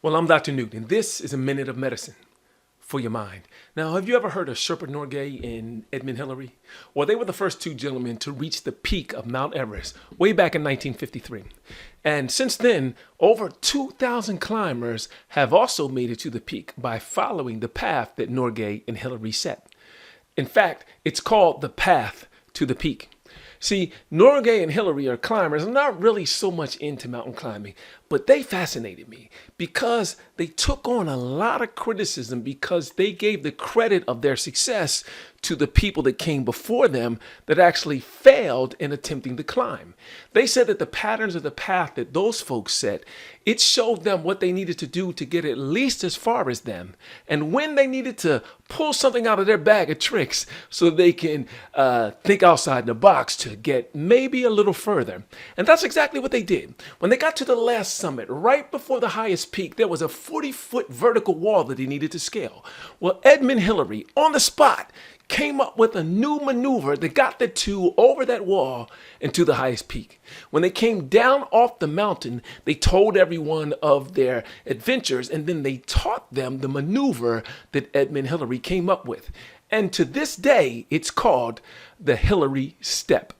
Well, I'm Dr. Newt, and this is a minute of medicine for your mind. Now, have you ever heard of Sherpa Norgay and Edmund Hillary? Well, they were the first two gentlemen to reach the peak of Mount Everest way back in 1953. And since then, over 2,000 climbers have also made it to the peak by following the path that Norgay and Hillary set. In fact, it's called the path to the peak. See, Norgay and Hillary are climbers. I'm not really so much into mountain climbing, but they fascinated me because they took on a lot of criticism because they gave the credit of their success to the people that came before them that actually failed in attempting to climb. They said that the patterns of the path that those folks set, it showed them what they needed to do to get at least as far as them, and when they needed to pull something out of their bag of tricks so they can think outside the box to get maybe a little further. And that's exactly what they did. When they got to the last summit, right before the highest peak, there was a 40-foot vertical wall that they needed to scale. Well, Edmund Hillary, on the spot, came up with a new maneuver that got the two over that wall and to the highest peak. When they came down off the mountain, they told everyone of their adventures, and then they taught them the maneuver that Edmund Hillary came up with. And to this day, it's called the Hillary Step.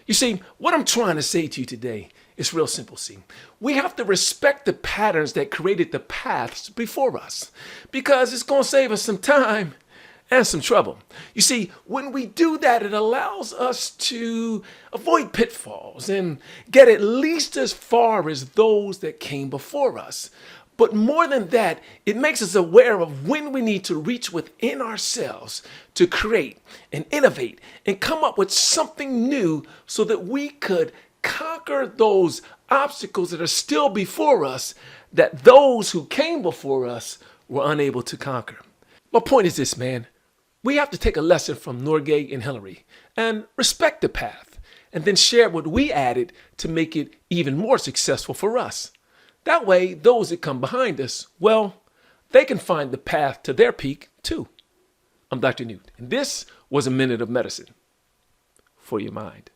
You see, what I'm trying to say to you today is real simple, see. We have to respect the patterns that created the paths before us, because it's going to save us some time and some trouble. You see, when we do that, it allows us to avoid pitfalls and get at least as far as those that came before us. But more than that, it makes us aware of when we need to reach within ourselves to create and innovate and come up with something new so that we could conquer those obstacles that are still before us that those who came before us were unable to conquer. My point is this, man. We have to take a lesson from Norgay and Hillary and respect the path and then share what we added to make it even more successful for us. That way, those that come behind us, well, they can find the path to their peak too. I'm Dr. Newt, and this was a minute of medicine for your mind.